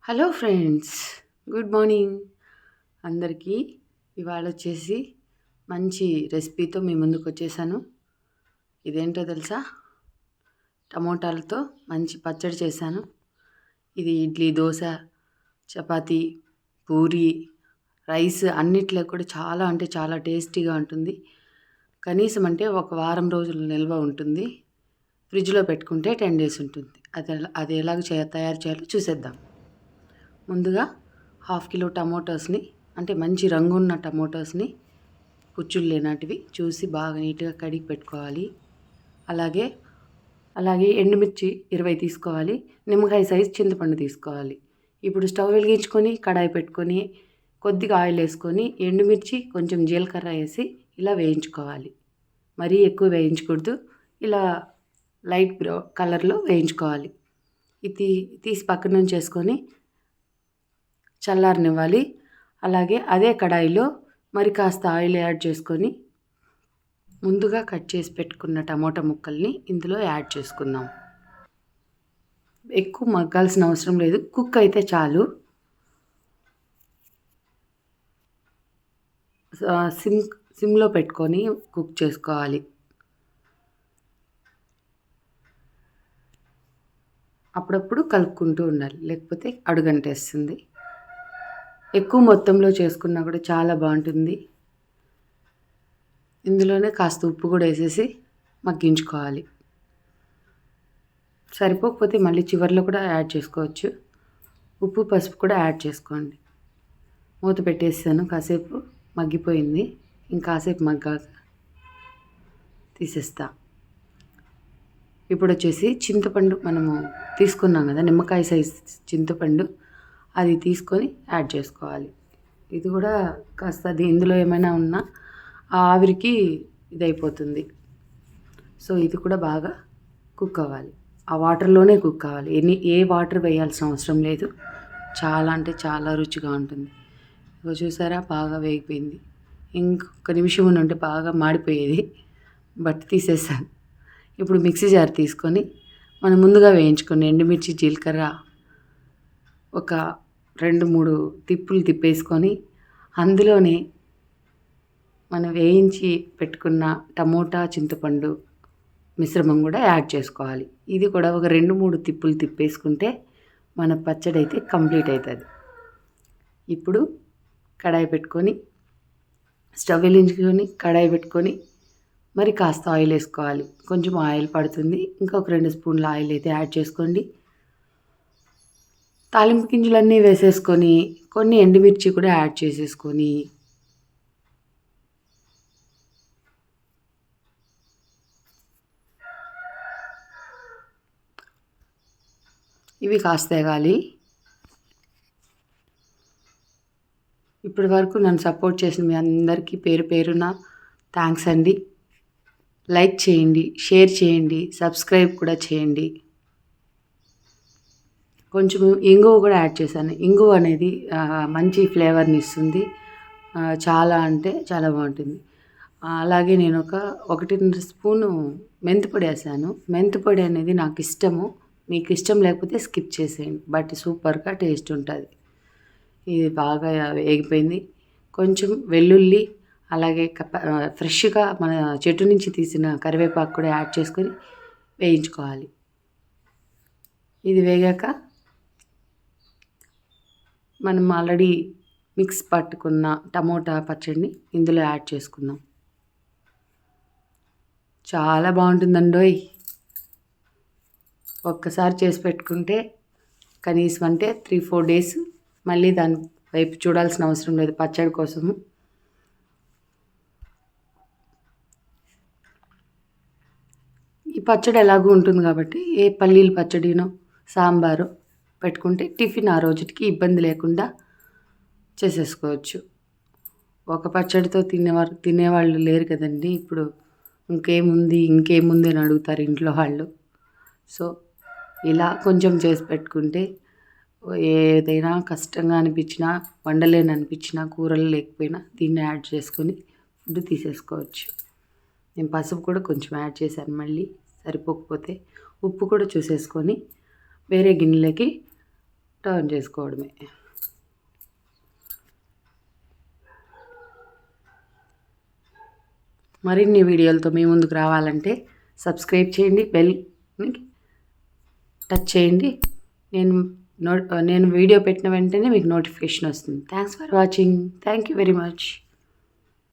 Hello friends, good morning అందరికీ. ఇవాళ వచ్చేసి మంచి రెసిపీతో మీ ముందుకు వచ్చేసాను. ఇదేంటో తెలుసా? టమోటాలతో మంచి పచ్చడి చేశాను. ఇది ఇడ్లీ, దోశ, చపాతీ, పూరి, రైస్ అన్నిట్లో కూడా చాలా అంటే చాలా టేస్టీగా ఉంటుంది. కనీసం అంటే ఒక వారం రోజులు నిల్వ ఉంటుంది. ఫ్రిడ్జ్లో పెట్టుకుంటే 10 days ఉంటుంది. అది ఎలాగ తయారు చేయాలో చూసేద్దాం. ముందుగా 1/2 కిలో టమోటాస్ని, అంటే మంచి రంగున్న టమోటాస్ని, పుచ్చులు లేనటివి చూసి బాగా నీట్గా కడిగి పెట్టుకోవాలి. అలాగే ఎండుమిర్చి 20 తీసుకోవాలి. నిమ్మకాయ సైజ్ చింతపండు తీసుకోవాలి. ఇప్పుడు స్టవ్ వెలిగించుకొని కడాయి పెట్టుకొని కొద్దిగా ఆయిల్ వేసుకొని ఎండుమిర్చి కొంచెం జీలకర్ర వేసి ఇలా వేయించుకోవాలి. మరీ ఎక్కువ వేయించకూడదు, ఇలా లైట్ కలర్లో వేయించుకోవాలి. ఇది తీసి పక్కన నుంచి వేసుకొని చల్లారనివ్వాలి. అలాగే అదే కడాయిలో మరి కాస్త ఆయిల్ యాడ్ చేసుకొని ముందుగా కట్ చేసి పెట్టుకున్న టమోటా ముక్కల్ని ఇందులో యాడ్ చేసుకుందాం. ఎక్కువ మగ్గాల్సిన అవసరం లేదు, కుక్ అయితే చాలు. సిమ్లో పెట్టుకొని కుక్ చేసుకోవాలి. అప్పుడప్పుడు కలుపుకుంటూ ఉండాలి, లేకపోతే అడుగంటేస్తుంది. ఎక్కువ మొత్తంలో చేసుకున్నా కూడా చాలా బాగుంటుంది. ఇందులోనే కాస్త ఉప్పు కూడా వేసేసి మగ్గించుకోవాలి. సరిపోకపోతే మళ్ళీ చివరిలో కూడా యాడ్ చేసుకోవచ్చు. ఉప్పు, పసుపు కూడా యాడ్ చేసుకోండి. మూత పెట్టేసాను, కాసేపు మగ్గిపోయింది. ఇంకాసేపు మగ్గాక తీసేస్తా. ఇప్పుడు వచ్చేసి చింతపండు మనము తీసుకున్నాం కదా, నిమ్మకాయ సైజ్ చింతపండు, అది తీసుకొని యాడ్ చేసుకోవాలి. ఇది కూడా కాస్త ఇందులో ఏమైనా ఉన్నా ఆ ఆవిరికి ఇదైపోతుంది. సో ఇది కూడా బాగా కుక్ అవ్వాలి. ఆ వాటర్లోనే కుక్ అవ్వాలి. ఏ వాటర్ వేయాల్సిన అవసరం లేదు. చాలా అంటే చాలా రుచిగా ఉంటుంది. ఇగో చూసారా, బాగా వేగిపోయింది. ఇంకొక నిమిషం ఉంటే బాగా మాడిపోయేది, బట్ తీసేసాను. ఇప్పుడు మిక్సీ జార్ తీసుకొని మనం ముందుగా వేయించుకొని ఎండుమిర్చి, జీలకర్ర ఒక 2-3 తిప్పులు తిప్పేసుకొని అందులోనే మనం వేయించి పెట్టుకున్న టమోటా, చింతపండు మిశ్రమం కూడా యాడ్ చేసుకోవాలి. ఇది కూడా ఒక 2-3 తిప్పులు తిప్పేసుకుంటే మన పచ్చడి అయితే కంప్లీట్ అవుతుంది. ఇప్పుడు కడాయి పెట్టుకొని స్టవ్ వెలిగించుకొని కడాయి పెట్టుకొని మరి కాస్త ఆయిల్ వేసుకోవాలి. కొంచెం ఆయిల్ పడుతుంది, ఇంకొక 2 స్పూన్ల ఆయిల్ అయితే యాడ్ చేసుకోండి. తాలింపు గింజలన్నీ వేసేసుకొని కొన్ని ఎండుమిర్చి కూడా యాడ్ చేసేసుకొని ఇవి కాస్త వేగాలి. ఇప్పటి వరకు నన్ను సపోర్ట్ చేసిన మీ అందరికీ పేరు పేరున థ్యాంక్స్ అండి. లైక్ చేయండి, షేర్ చేయండి, సబ్స్క్రైబ్ కూడా చేయండి. కొంచెం ఇంగువ కూడా యాడ్ చేశాను. ఇంగువ అనేది మంచి ఫ్లేవర్ని ఇస్తుంది. చాలా అంటే చాలా బాగుంటుంది. అలాగే నేను 1.5 స్పూను మెంతిపొడి వేసాను. మెంతిపొడి అనేది నాకు ఇష్టము. మీకు ఇష్టం లేకపోతే స్కిప్ చేసేయండి, బట్ సూపర్గా టేస్ట్ ఉంటుంది. ఇది బాగా వేగిపోయింది. కొంచెం వెల్లుల్లి, అలాగే ఫ్రెష్గా మన చెట్టు నుంచి తీసిన కరివేపాకు కూడా యాడ్ చేసుకొని వేయించుకోవాలి. ఇది వేగాక మనం ఆల్రెడీ మిక్స్ పట్టుకున్న టమోటా పచ్చడిని ఇందులో యాడ్ చేసుకుందాం. చాలా బాగుంటుందండోయ్. ఒక్కసారి చేసి పెట్టుకుంటే కనీసం అంటే 3-4 days మళ్ళీ దాని వైపు చూడాల్సిన అవసరం లేదు పచ్చడి కోసము. ఈ పచ్చడి ఎలాగూ ఉంటుంది కాబట్టి ఏ పల్లీల పచ్చడినో సాంబారు పెట్టుకుంటే టిఫిన్ ఆ రోజుకి ఇబ్బంది లేకుండా చేసేసుకోవచ్చు. ఒక పచ్చడితో తినేవాళ్ళు లేరు కదండి ఇప్పుడు. ఇంకేముంది అని అడుగుతారు ఇంట్లో వాళ్ళు. సో ఇలా కొంచెం చేసి పెట్టుకుంటే ఏదైనా కష్టంగా అనిపించినా, వండలేననిపించినా, కూరలు లేకపోయినా దీన్ని యాడ్ చేసుకొని ఫుడ్ తీసేసుకోవచ్చు. నేను పసుపు కూడా కొంచెం యాడ్ చేశాను, మళ్ళీ సరిపోకపోతే ఉప్పు కూడా చూసేసుకొని వేరే గిన్నెలోకి టర్న్ చేసుకోవడమే. మరిన్ని వీడియోలతో మీ ముందుకు రావాలంటే సబ్స్క్రైబ్ చేయండి, బెల్ని టచ్ చేయండి. నేను వీడియో పెట్టిన వెంటనే మీకు నోటిఫికేషన్ వస్తుంది. Thanks for watching. Thank you very much.